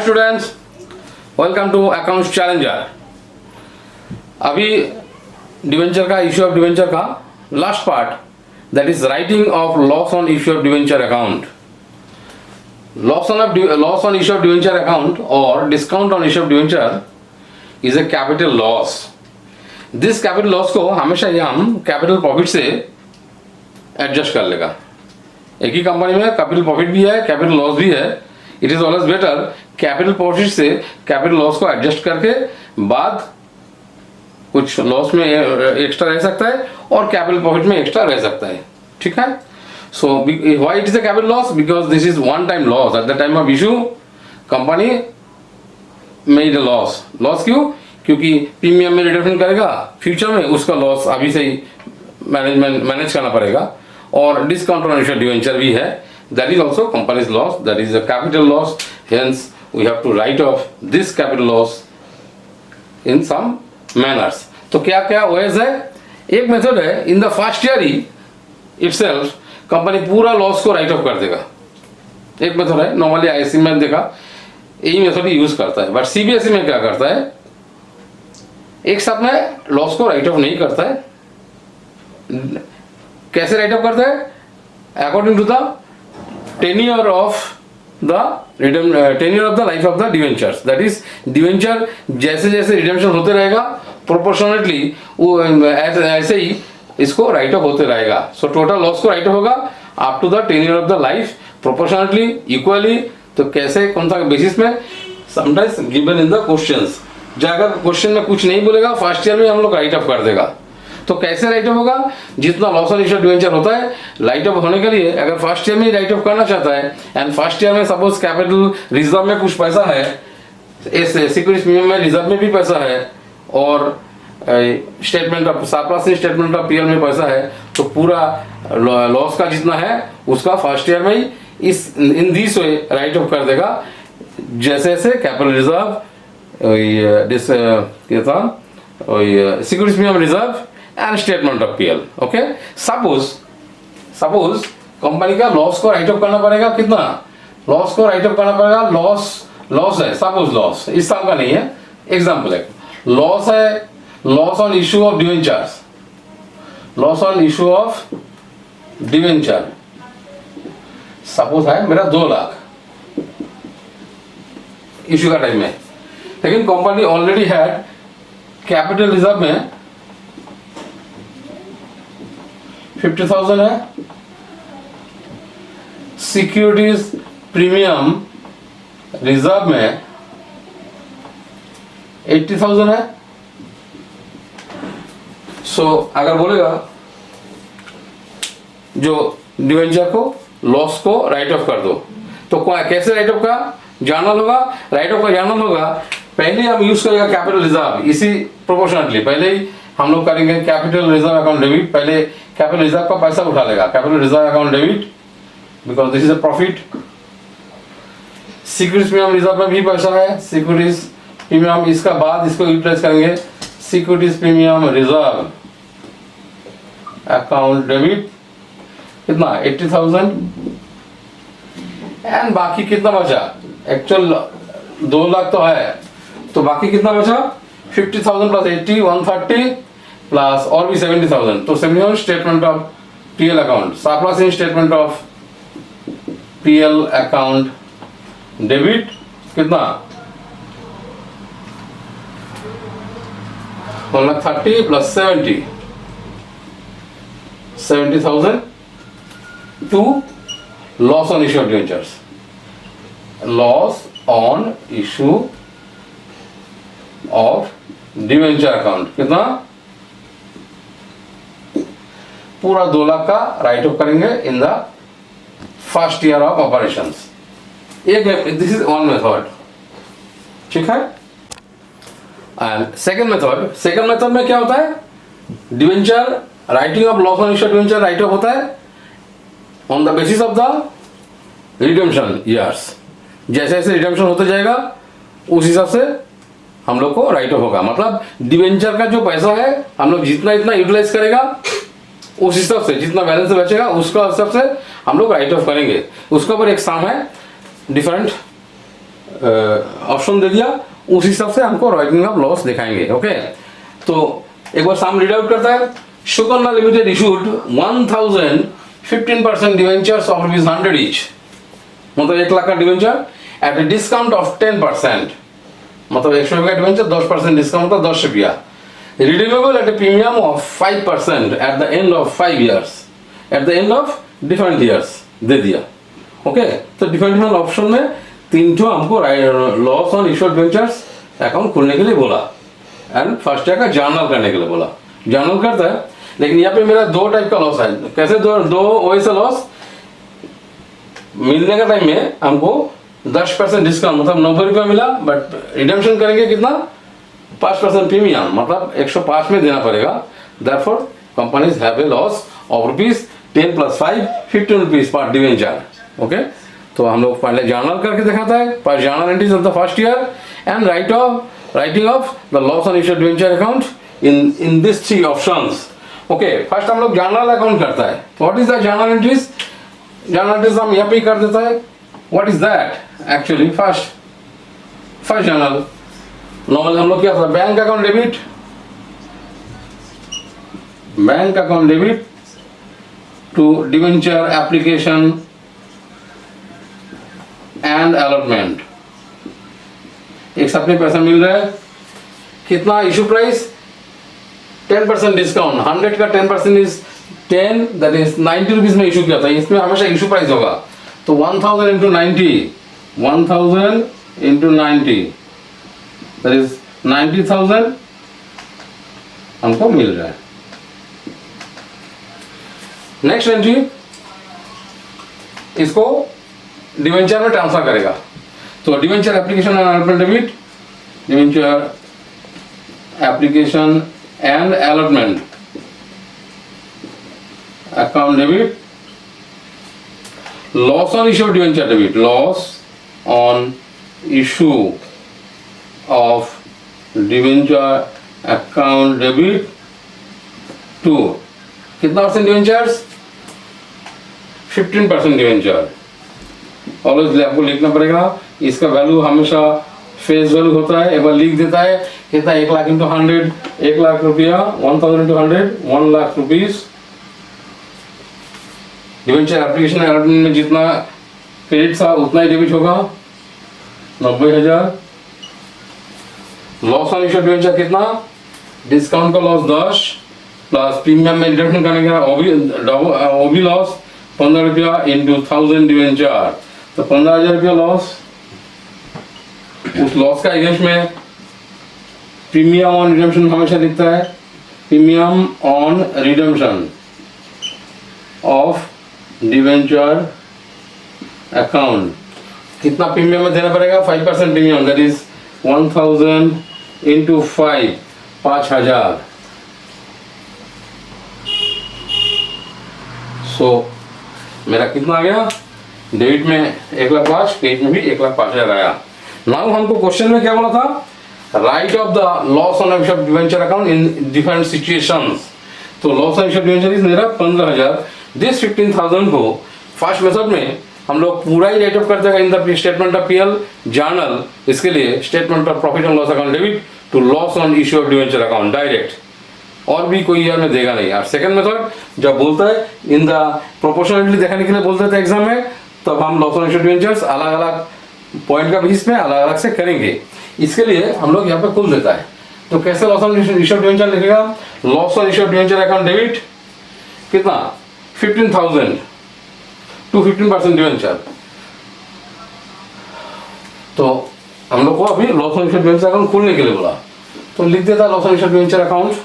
Students, welcome to accounts challenger. अभी debenture का issue of debenture का last part, that is writing off loss on issue of debenture account. Loss on issue of debenture account और discount on issue of debenture is a capital loss. This capital loss को हमेशा ये हम capital profit से adjust कर लेगा। एक ही company में कैपिटल प्रॉफिट भी है, कैपिटल लॉस भी है। It is always better capital profit से कैपिटल लॉस को एडजस्ट करके बाद कुछ लॉस में एक्स्ट्रा रह सकता है और कैपिटल प्रॉफिट में एक्स्ट्रा रह सकता है। ठीक है। So why it is a capital loss? Because this is one time loss. At the time of issue company made a loss. Loss क्यों? क्योंकि प्रीमियम में रिडक्शन करेगा, फ्यूचर में उसका लॉस अभी से ही मैनेज करना पड़ेगा। और डिस्काउंट ऑन इश्यू डिवेंचर भी है, that is also companies loss, that is a capital loss. Hence we have to write off this capital loss in some manners. तो क्या क्या वेज है? एक मेथड है, इन द फर्स्ट ईयर ही itself company पूरा लॉस को write off कर देगा। एक मेथड है, नॉर्मली आईएससी में देखा यही मेथड यूज करता है। बट सीबीएसई में क्या करता है, एक साथ में लॉस को राइट ऑफ नहीं करता है। कैसे राइट ऑफ करता है? According to the tenure of the life of the debentures. That is debenture जैसे जैसे रिडेम्पशन होते रहेगा प्रोपोर्शनेटली वो ऐसे ही इसको राइट ऑफ होते रहेगा। सो टोटल लॉस को राइट ऑफ होगा up to the tenure of the life proportionately equally. तो कैसे, कौन सा बेसिस में? Sometimes given in the questions. अगर क्वेश्चन में कुछ नहीं बोलेगा फर्स्ट ईयर में हम लोग राइट ऑफ कर देगा। तो कैसे राइट ऑफ होगा? जितना लॉस ऑन इश्यू डिवेंचर होता है राइट ऑफ होने के लिए अगर फर्स्ट ईयर में राइट ऑफ करना चाहता है एंड फर्स्ट ईयर में सपोज कैपिटल रिजर्व में कुछ पैसा है, सिक्योरिटी प्रीमियम में रिजर्व में भी पैसा है और statement of surplus statement of PL में पैसा है, तो पूरा लॉस का जितना है उसका फर्स्ट ईयर में ही in this way write off कर देगा। जैसे जैसे capital reserve security premium reserve and statement of PL. Okay, suppose company का लॉस को राइट ऑफ करना पड़ेगा। कितना लॉस को राइट ऑफ करना पड़ेगा? लॉस है, सपोज लॉस इस साल का नहीं है, एग्जांपल है, लॉस है, loss on issue of debentures, loss on issue of debenture suppose है मेरा 2 लाख इश्यू का टाइम में, लेकिन company already had capital reserve में 50,000 है, सिक्योरिटीज प्रीमियम रिजर्व में 80,000 है। सो अगर बोलेगा जो डिवेंचर को लॉस को राइट ऑफ कर दो, तो कैसे राइट ऑफ का जर्नल होगा? राइट ऑफ का जर्नल होगा, पहले हम यूज करेगा कैपिटल रिजर्व, इसी प्रोपोर्शनेटली पहले ही हम लोग करेंगे कैपिटल रिजर्व अकाउंट डेबिट। पहले कैपिटल रिजर्व का पैसा उठा लेगा, capital reserve account debit, because this is a profit. Securities premium reserve में भी पैसा है, सिक्योरिटीज प्रीमियम इसका बाद इसको यूटिलाइज करेंगे, securities premium reserve account debit कितना 80,000 एंड बाकी कितना बचा? एक्चुअल 2 लाख तो है, तो बाकी कितना बचा? 50,000 प्लस 80 130 प्लस और भी 70,000, तो 70,000 statement of PL account, surplus in statement of PL account debit कितना 130 plus 70,000 to loss on issue of debentures, loss on issue of debenture account कितना? पूरा 2 लाख का राइट ऑफ करेंगे in the first year of operations. एक this is one method. ठीक है। And second method में क्या होता है? Debenture writing off loss on issue of debenture write off होता है on the basis of the redemption years. जैसे जैसे रिडेम्पशन होते जाएगा उस हिसाब से हम लोग को राइट ऑफ होगा। मतलब डिवेंचर का जो पैसा है हम लोग जितना इतना यूटिलाइज करेगा उस हिसाब से जितना बैलेंस बचेगा उसका हिसाब से हम लोग राइट ऑफ करेंगे। उसके ऊपर एक सम है, डिफरेंट ऑप्शन दे दिया, उस हिसाब से हमको राइटिंग ऑफ लॉस दिखाएंगे। ओके, तो एक बार सम रीड आउट करता है। Sukanya limited issued 1000 15% debentures of ₹100 each, मतलब 1 लाख का debenture at a discount of 10%, मतलब 100 रुपये का डिवेंचर 10% डिस्काउंट था 10 रुपया, redeemable eight A premium of 5% at the end of 5 years, eight the end of different years they दिया। ओके, तो डिफरेंट ऑप्शन में 3 ठो हमको loss on issued debentures account खोलने के लिए बोला एंड फर्स्ट का जर्नल करने के लिए बोला। जर्नल करता है, लेकिन यहाँ पे मेरा 2 टाइप का लॉस है। कैसे दो वैसे लॉस, मिलने का टाइम में हमको 10% डिस्काउंट, मतलब 90 रुपया मिला, बट रिडेम्पशन करेंगे कितना, 5% प्रीमियम, मतलब 105 में देना पड़ेगा। Therefore companies have a loss of ₹10 + 5 15 rupees per debenture. Okay, तो हम लोग पहले जर्नल करके दिखाता है, पर journal entries of the first year and writing of the loss on issued debenture account in this 3 options. Okay, first हम लोग जर्नल अकाउंट करता है। What is the journal entries? Journal entries हम यहाँ पे कर देता है। What is that actually? First journal normal हम लोग क्या था, bank account debit to debenture application and allotment. एक साथ में पैसा मिल रहा है, कितना इशू प्राइस, 10% डिस्काउंट, 100 का 10% इज 10, दैट इज 90 रुपीज में इशू किया था। इसमें हमेशा इशू प्राइस होगा, तो 1000 इंटू 90 दैट इज 90,000 हमको मिल रहा है। नेक्स्ट एंट्री, इसको डिवेंचर में ट्रांसफर करेगा, तो debenture application and allotment debit, debenture application and allotment account debit, loss on issue debenture debit, loss on issue of debenture account debit to कितना percent debentures, 15% debenture. Always आपको लिखना पड़ेगा, इसका value हमेशा face value होता है, एक बार लिख देता है कितना, 1 लाख इंटू 100, 1 लाख रुपया, 1000 into 100 1 lakh rupees. Debenture application allotment में जितना क्रेडिट था उतना ही डेबिट होगा, 90,000। लॉस ऑन इश्यूड डिवेंचर कितना, डिस्काउंट का लॉस 10 प्लस प्रीमियम में रिडक्शन करने का ओबी लॉस 15 रुपया इंटू 1000 डिवेंचर, तो 15,000 रुपया लॉस। उस लॉस का अगेंस्ट में प्रीमियम ऑन रिडेम्पशन हमेशा लिखता है, premium on redemption of debenture account, कितना प्रीमियम में देना पड़ेगा, 5% प्रीमियम, दैट इज 1000 इंटू 5, 5000। सो मेरा कितना आ गया, डेबिट में 1,05,000, क्रेडिट में भी 1,05,000 आया। नाउ हमको क्वेश्चन में क्या बोला था, write off the loss on issue of debenture account in different situations. तो loss on issue of debenture is मेरा 15,000। दिस 15,000 को फर्स्ट मेथड में हम लोग पूरा ही राइट ऑफ कर देगा in the statement of PL journal. इसके लिए statement of profit and loss account debit to loss on issue of debenture account direct, और भी कोई ईयर में देगा नहीं। और सेकंड मेथड जब बोलता है इन द प्रोपोर्शनलिटी दिखाने के लिए बोलते थे एग्जाम में, तब हम लॉस ऑन इश्यू डिवेंचर्स अलग अलग पॉइंट का बेसिस में अलग अलग से करेंगे। इसके लिए हम लोग यहाँ पे कुल देता है, तो कैसे लॉस ऑन इश्यू डिवेंचर लिखेगा, loss on issue debenture account debit कितना, 15,000 टू 15% डिवेंचर। तो हम लोग को अभी loss on issue debenture account खोलने के लिए बोला, तो लिख देता loss on issue debenture account.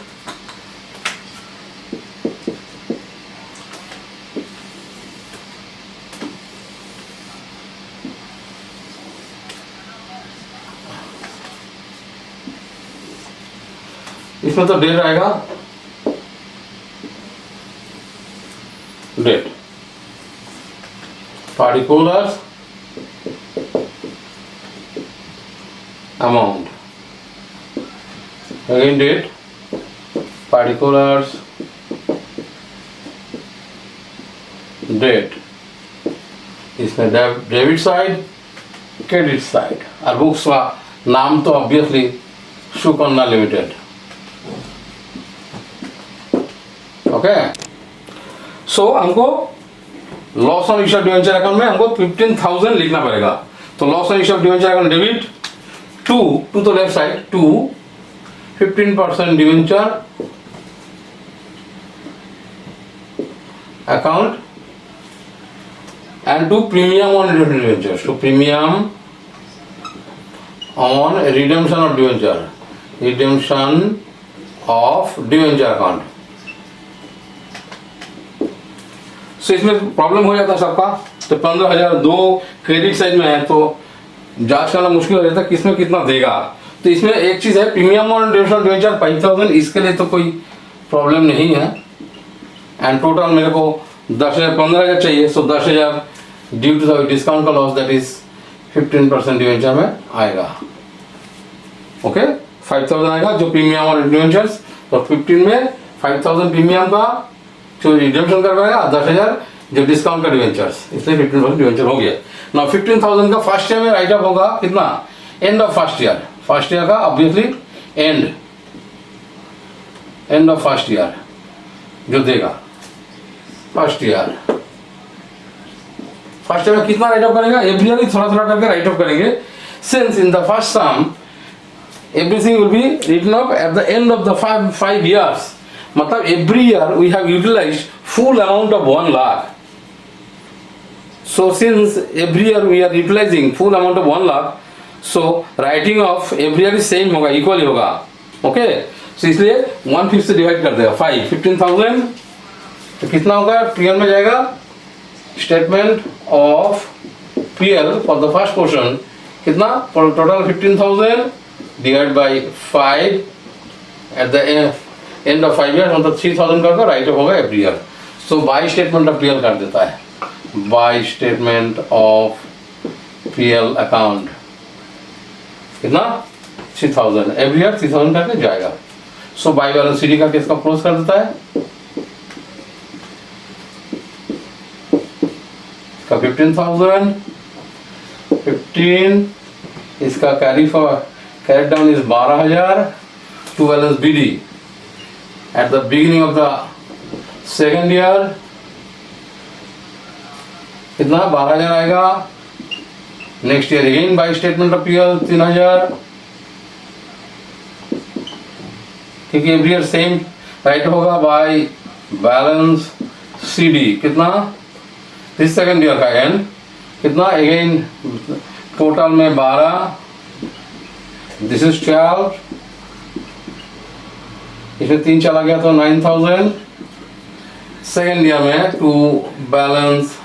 इसमें तो डेट आएगा, date particulars amount, again date particulars date, इसमें डेबिट साइड क्रेडिट साइड और बुक्स का नाम तो obviously Sukanya limited. Okay, so हमको loss on issue of debenture account में हमको 15,000 लिखना पड़ेगा। तो loss on issue of debenture account debit to तो left side to 15% debenture account and to premium on redemption debentures, to premium on redemption of debenture account। सो इसमें problem हो जाता है सबका। तो 15,000 दो क्रेडिट साइड में है तो जांच करना मुश्किल हो जाता है किसमें कितना देगा। तो इसमें एक चीज है premium on redemption of debenture 5,000, इसके लिए तो कोई प्रॉब्लम नहीं है। एंड टोटल मेरे को 10,000 15,000 चाहिए। सो 10,000 ड्यू टू द डिस्काउंट का लॉस दैट इज 15% डिवेंचर में आएगा। ओके, 5,000 आएगा जो प्रीमियम और डिवेंचर्स, तो 15 में 5,000 प्रीमियम का जो रिडेम्पशन कर पाएगा, 10,000 जो डिस्काउंट का डिवेंचर्स, इसलिए 15% डिवेंचर हो गया। ना 15,000 का फर्स्ट ईयर में राइट ऑफ होगा कितना, एंड ऑफ फर्स्ट ईयर का obviously end of first year जो देगा फर्स्ट ईयर में कितना राइट ऑफ करेगा, एवरी ईयर थोड़ा थोड़ा करके राइट ऑफ करेंगे। Since in the first sum everything will be written off at the end of the 5 years, मतलब every year we have utilized full amount of 1 lakh। So since every year we are utilizing full amount of 1 lakh, so writing off every year same होगा, equally होगा। Okay, so इसलिए 1/5 से divide कर देगा 15,000, तो कितना होगा पीएल में जाएगा statement of PL for the first portion कितना, total 15,000 divide by 5 at the end of 5 years, मतलब 3,000 करके राइट ऑफ होगा every year. So by statement of PL कर देता है, by statement of PL account कितना 3,000 एवरी ईयर 3,000 करके जाएगा। सो बाई बैलेंस सीडी का केस का क्लोज कर देता है। का 15,000 15 इसका carry down is 12,000 to balance BD at the beginning of the second year कितना 12,000 आएगा। Next year again by statement of PL 3,000, क्योंकि एवरी ईयर सेम राइट होगा बाई बैलेंस सीडी कितना दिस सेकेंड ईयर का एंड कितना again total में 12, this is 12, इसमें 3 चला गया तो 9,000 सेकेंड ईयर में टू बैलेंस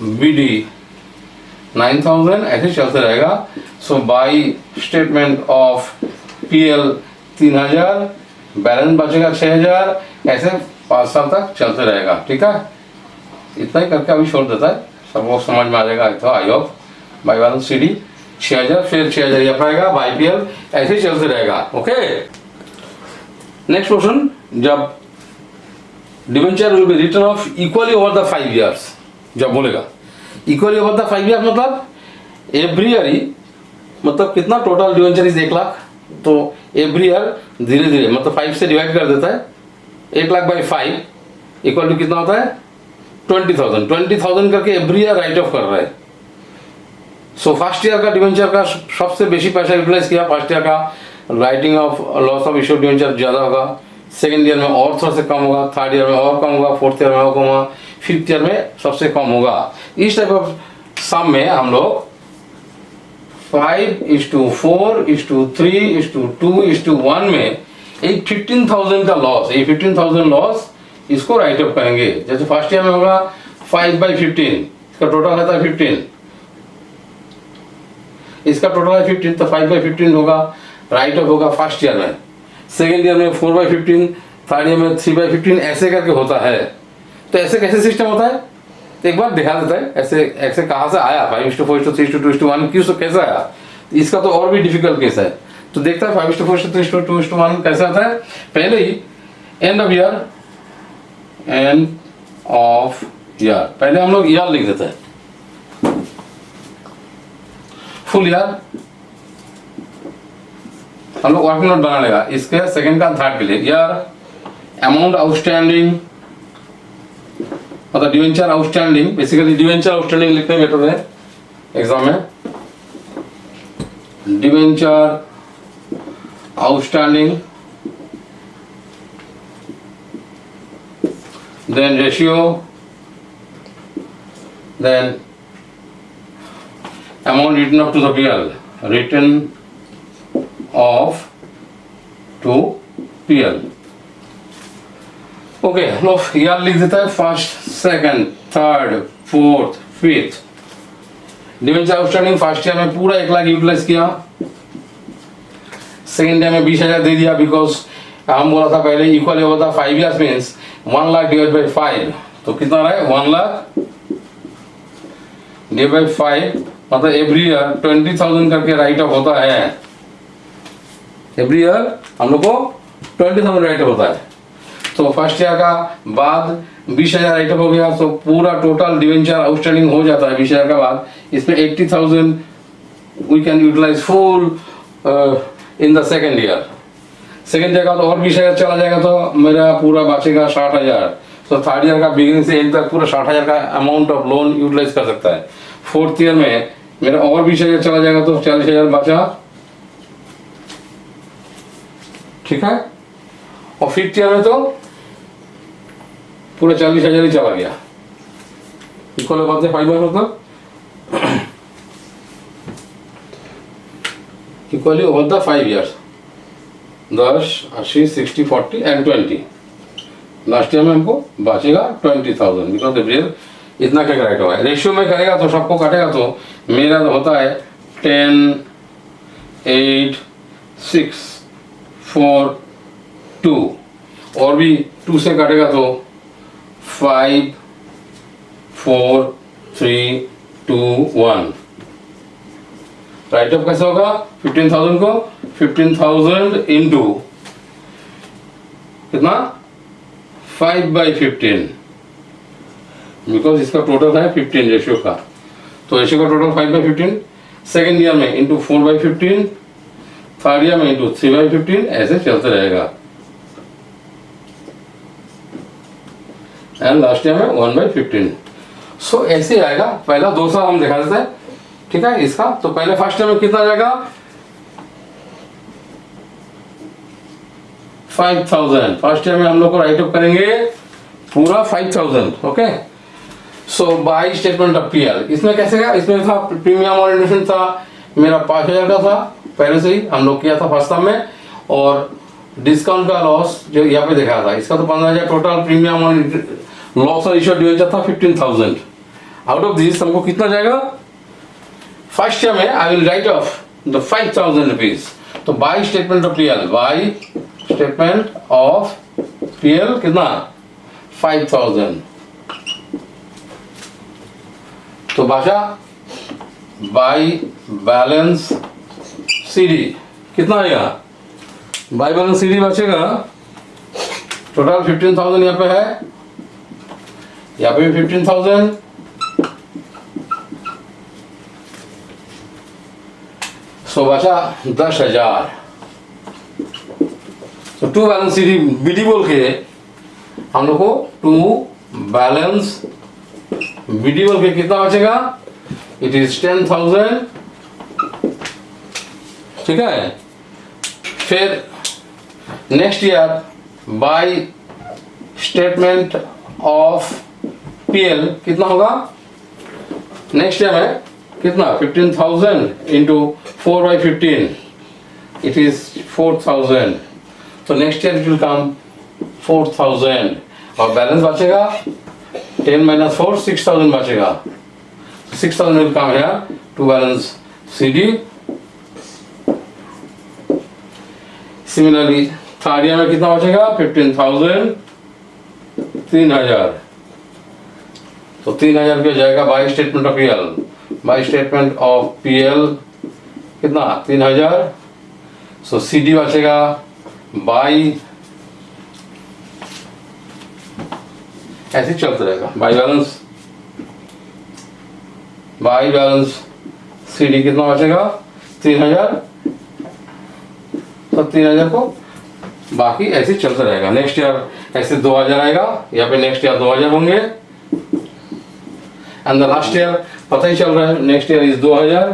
बीडी 9,000 ऐसे चलते रहेगा। So by statement of PL 3,000, balance बचेगा 6,000, ऐसे 5 साल तक चलते रहेगा। ठीक है, इतना ही करके अभी छोड़ देता है, सब वो समझ में आ जाएगा। तो आई ऑफ बाई बैलेंस सीडी 6,000, फिर 6,000 ये पाएगा बाई पीएल, ऐसे ही चलते रहेगा। ओके, नेक्स्ट क्वेश्चन, जब debenture will be return of equally over the 5 years, जब बोलेगा इक्वली ओवर द 5 years मतलब एवरी ईयर ही, मतलब कितना टोटल डिवेंचर इज 1 लाख, तो एवरी ईयर धीरे धीरे मतलब 5 से डिवाइड कर देता है। 1 लाख बाई 5 इक्वल टू कितना होता है 20,000 करके एवरी ईयर राइट ऑफ कर रहा है। सो फर्स्ट ईयर का डिवेंचर का सबसे बेसी पैसा यूटिलाइज किया, फर्स्ट ईयर का writing off loss of issue debenture ज़्यादा होगा, सेकेंड ईयर में और थोड़ा से कम होगा, थर्ड ईयर में और कम होगा, फोर्थ ईयर में और कम होगा, फिफ्थ ईयर में सबसे कम होगा। इस टाइप ऑफ सम में हम लोग 5:4:3:2:1 में एक 15,000 का लॉस, ये 15,000 लॉस इसको राइट अप करेंगे। जैसे फर्स्ट ईयर में होगा 5/15, इसका टोटल आता है 15, इसका टोटल है 15, तो 5/15 होगा, राइट अप होगा फर्स्ट ईयर में। सेकेंड ईयर में 4/15, थर्ड ईयर में 3/15, ऐसे करके होता है। तो ऐसे कैसे सिस्टम होता है तो एक बार दिखा देता है, ऐसे ऐसे कहाँ से आया 5:4:3:2:1 क्यों कैसे आया। इसका तो और भी डिफिकल्ट केस है, तो देखता है 5:4:3:2:1 कैसे आता है। पहले ही एंड ऑफ ईयर, पहले हम लोग ईयर लिख देते हैं। फुल ईयर हम लोग वर्किंग नोट बना लेगा इसके सेकंड का थर्ड के लिए। ईयर अमाउंट आउटस्टैंडिंग मतलब debenture outstanding, basically debenture outstanding लिखने में बेटर है एग्जाम में। Debenture outstanding, then ratio, then amount written up to the PL, written off to PL। Okay लो यार लिख देता है first, second, third, fourth, fifth. Debenture outstanding first year में पूरा 1 लाख यूटिलाइज किया, सेकेंड ईयर में 20,000 दे दिया, बिकॉज हम बोला था पहले इक्वल होता 5 years means 1 lakh divide by 5, तो कितना रहा है 1 लाख डिवाइड बाई 5, मतलब एवरी ईयर 20,000 करके राइट ऑफ होता है। एवरी ईयर हम लोग को 20,000 राइट ऑफ होता है। तो फर्स्ट ईयर का बाद 20,000 राइट ऑफ हो गया, तो पूरा टोटल डिवेंचर आउटस्टैंडिंग हो जाता है 20,000 का बाद। इसमें 80,000 we can utilize full in the second year. Second year का तो और 20,000 चला जाएगा, तो मेरा पूरा बचेगा 60,000। तो थर्ड ईयर का बिगिनिंग से एंड तक पूरा 60,000 का अमाउंट ऑफ लोन यूटिलाइज कर सकता है। फोर्थ ईयर में मेरा और 20,000 चला जाएगा, तो 40,000 बचा, ठीक है। और फिफ्थ ईयर में तो पूरा 40,000 ही चला गया। इक्वल बात है 5 ईयर मतलब equally over the 5 years 10, 80, 60, 40 and 20। Last year में हमको बचेगा 20,000, बिकॉज एवरी ईयर इतना क्या राइट हुआ है। रेशियो में करेगा तो सबको काटेगा, तो मेरा होता है 10, 8, 6, 4, 2, और भी 2 से काटेगा तो 5, 4, 3, 2, 1। राइट ऑफ कैसे होगा 15,000 को 15,000 इंटू कितना 5/15, बिकॉज इसका टोटल है 15 रेशियो का, तो रेशियो का टोटल 5/15। सेकेंड ईयर में इंटू 4/15, थर्ड ईयर में इंटू 3/15, ऐसे चलते रहेगा। एंड लास्ट ईयर में 1/15। सो ऐसे आएगा। पहला 2 साल हम दिखा देते हैं, ठीक है इसका। तो पहले फर्स्ट ईयर में कितना जाएगा 5,000। फर्स्ट ईयर में हम लोग को राइट ऑफ करेंगे पूरा 5,000, okay. So bye statement of PL, इसमें कैसे गया, इसमें था प्रीमियम और इंडक्शन था मेरा 5,000 का था, पहले से ही हम लोग किया था फर्स्ट टर्म में। और डिस्काउंट का लॉस जो यहाँ पे दिखाया था, इसका तो 15,000 टोटल प्रीमियम और लॉस और इश्यू डिवेंचर था 15,000। आउट ऑफ दिस हमको कितना जाएगा फर्स्ट ईयर में I will write off the 5,000 rupees. तो by statement of PL, by statement of PL कितना 5,000। तो बचा बाय बैलेंस सीडी कितना आएगा, बाय बैलेंस सीडी बचेगा टोटल 15,000 यहाँ पे है, यहाँ पे भी 15,000, सो बचा 10,000। तो टू बैलेंस सीडी बीडी बोल के हम लोग को टू बैलेंस बीडी बोल के कितना बचेगा, इट इज 10,000, ठीक है। फिर next year by statement of PL कितना होगा नेक्स्ट ईयर में कितना 15,000 इंटू 4/15, इट इज 4,000। तो next year it will come 4,000 और बैलेंस बचेगा 10 - 4 6,000 बचेगा। 6,000 will come here to balance CD. Similarly third year में कितना बचेगा 15,000, 3,000। तो 3,000 रुपया जाएगा by statement of PL. By statement of PL कितना 3,000। सो सीडी बचेगा बाय, ऐसे चलता रहेगा बाय बैलेंस CD कितना बचेगा 3000, तो 3000 को बाकी ऐसे चलता रहेगा। नेक्स्ट ईयर ऐसे 2000 आएगा, यहाँ पे नेक्स्ट ईयर 2000 होंगे, एंड द लास्ट ईयर पता ही चल रहा है next year is 2000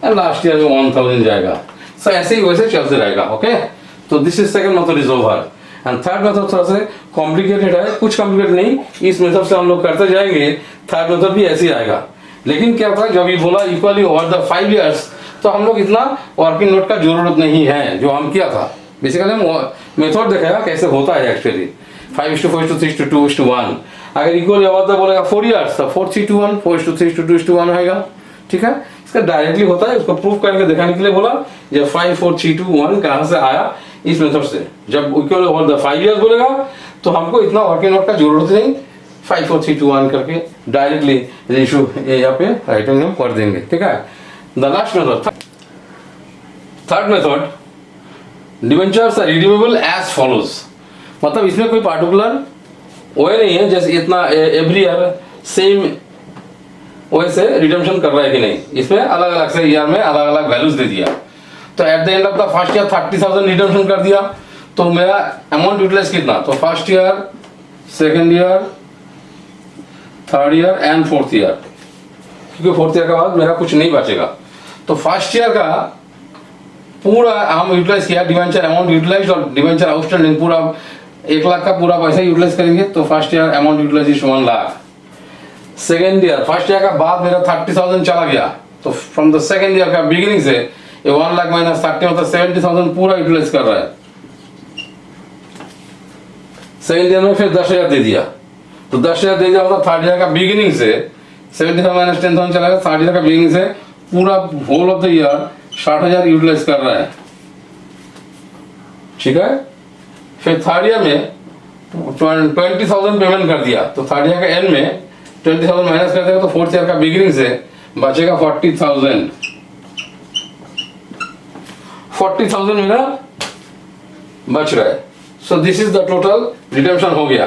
and last year में 1000 जाएगा। सो ऐसे ही वैसे चलते रहेगा। ओके, तो this is second method is over. And third method थोड़ा सा कॉम्प्लिकेटेड है, कुछ कॉम्प्लिकेटेड नहीं, इस मेथड से हम लोग करते जाएंगे, थर्ड मेथड भी ऐसे ही आएगा। लेकिन क्या होता है, जब ये बोला इक्वली ओवर द 5 इयर्स, तो हम लोग इतना वर्किंग नोट का जरूरत नहीं है जो हम किया था। बेसिकली हम मेथड दिखाया कैसे होता है एक्चुअली, 5:4:3:2:1। अगर इक्वली ओवर द बोलेगा 4 इयर्स तो 4:3:1, 4:3:2:1 आएगा। ठीक है, इसका डायरेक्टली होता है, उसको प्रूफ करके दिखाने के लिए बोला। जब 5:4:3:2:1 कहां से आया, इस मेथड से। जब इक्वल ओवर द 5 इयर्स बोलेगा तो हमको इतना वर्किंग नोट का जरूरत नहीं, 5:4:3:2:1 करके डायरेक्टली रेशियो यहाँ पे राइटिंग में कर देंगे। ठीक है, the last method, third method, debentures are redeemable as follows. मतलब इसमें कोई पार्टिकुलर वे नहीं है, जैसे इतना एवरी ईयर सेम वैसे रिडम्पशन कर रहा है कि नहीं, इसमें अलग अलग से ईयर में अलग अलग वैल्यूज दे दिया। तो eight the end of the first year 30,000 redemption कर दिया, तो मेरा अमाउंट यूटिलाइज कितना, तो first year, second year, third year and fourth year, क्योंकि फोर्थ ईयर के बाद मेरा कुछ नहीं बचेगा। तो फर्स्ट ईयर का पूरा हम यूटिलाइज किया, डिवेंचर अमाउंट यूटिलाइज और डिवेंचर आउटस्टैंडिंग पूरा 1 लाख का पूरा पैसा यूटिलाइज करेंगे। तो first year amount utilization 1 lakh. Second year, first year का बाद मेरा 30,000 चला गया, तो फ्रॉम द सेकेंड ईयर का बिगिनिंग से ये 1 लाख माइनस 30 मतलब 70,000 पूरा यूटिलाइज कर रहा है। सेकेंड ईयर में फिर 10,000 दे दिया, तो 10,000 दे दिया मतलब थर्ड ईयर का बिगिनिंग से 70,000 माइनस 10,000 चला गया, थर्ड ईयर का बिगिनिंग से पूरा whole of the year 60,000 utilize कर रहा है। ठीक है, फिर थर्ड ईयर में 20,000 पेमेंट कर दिया, तो थर्ड ईयर का एंड में 20,000 माइनस कर देगा, तो फोर्थ ईयर का बिगिनिंग से बचेगा 40,000। 40,000 मेरा बच रहा है। So this is the total redemption हो गया।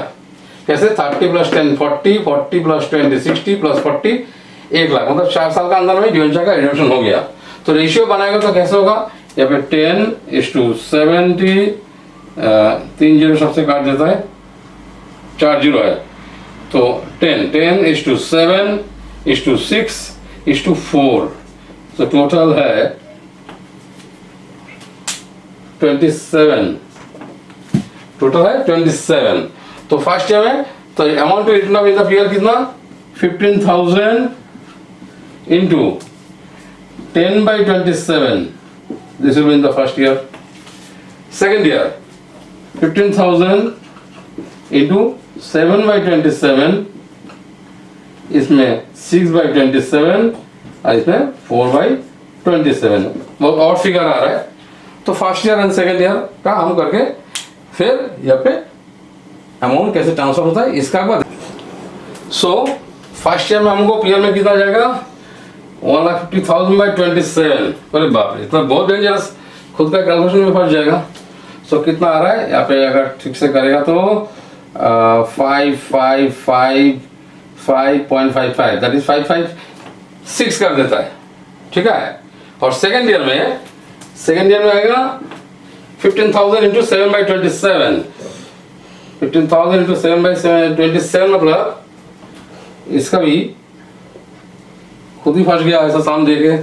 कैसे, 30 + 10 40, 40 + 20 60 + 40 1 लाख, मतलब 4 साल का अंदर में डिवेंचर का रिडेम्पशन हो गया। तो रेशियो बनाएगा तो कैसे होगा, यहाँ पे 10:70, 3 जीरो सबसे काट देता है, 4 जीरो है, तो 10:7:6:4, तो टोटल है 27, टोटल है 27। तो फर्स्ट ईयर में तो amount to return of in the period कितना, 15,000 into 10/27, this will be in the first year. Second year 15,000 into 7/27, इसमें 6/27 और इसमें 4/27, बहुत और फिगर आ रहा है। तो first year and second year का हम करके फिर यहाँ पे अमाउंट कैसे ट्रांसफर होता है इसका बाद। सो फर्स्ट ईयर में हमको पीयर में कितना जाएगा, 1,50,000/27। अरे बाप रे, इतना बहुत डेंजरस, खुद का कैलकुलेशन में फंस जाएगा। सो कितना आ रहा है यहाँ पे, अगर ठीक से करेगा तो 5.55, दैट इज 556 कर देता है। ठीक है, और सेकेंड ईयर में आएगा 15,000 into 7/27, 15,000 into 7/27, मतलब इसका भी खुद ही फंस गया ऐसा साम दे के,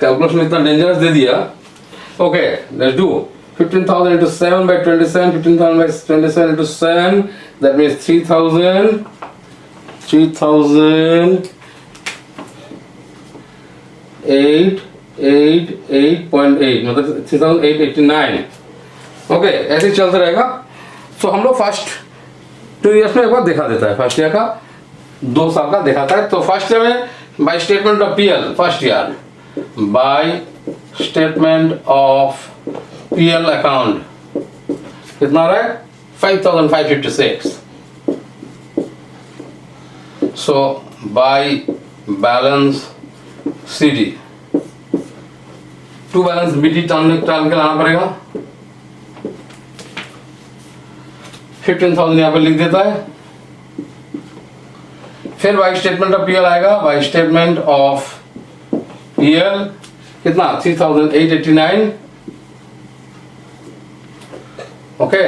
कैलकुलेशन इतना डेंजरस दे दिया। Okay, let's do 15,000 into 7/27, 15,000/27 into 7, that means 3,888.8, मतलब 3,889। ओके, ऐसे ही चलता रहेगा। सो हम लोग फर्स्ट 2 इयर्स में एक बार दिखा देता है, फर्स्ट ईयर का 2 साल का दिखाता है। तो फर्स्ट ईयर में by statement of PL, first year by statement of PL account कितना रहा है, 5,556। So by balance CD, to balance BT टाल के लाना पड़ेगा। 15,000 यहाँ पे लिख देता है। फिर बाय स्टेटमेंट ऑफ पीएल आएगा, बाय स्टेटमेंट ऑफ PL कितना 3889. ओके,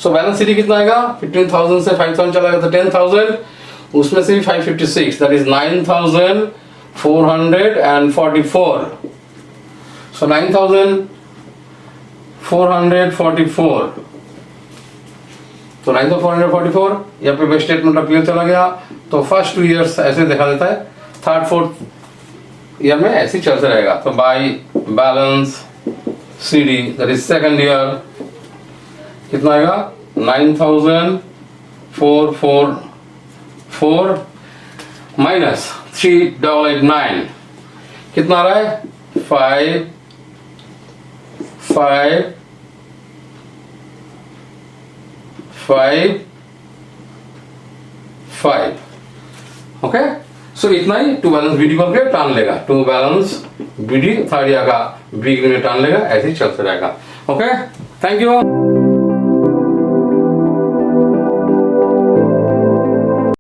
सो बैलेंस शीट कितना आएगा 15,000 से 5,000 चला गया तो 10,000, उसमें से भी 556, दैट इज 9,444. सो 9,444, तो 9,444 यहाँ पे स्टेटमेंट ऑफ पीएल चला गया. तो फर्स्ट 2 ईयर्स ऐसे दिखा देता है, थर्ड फोर्थ ईयर में ऐसे ही चलते रहेगा. तो by balance CD that is second year कितना आएगा 9,444 माइनस 3,889 कितना आ रहा है 5,5,5. ओके, सो इतना ही टू बैलेंस BD बन के टान लेगा, to balance BD third year का बिगिनिंग में टान लेगा, ऐसे ही चलते रहेगा. Okay, thank you.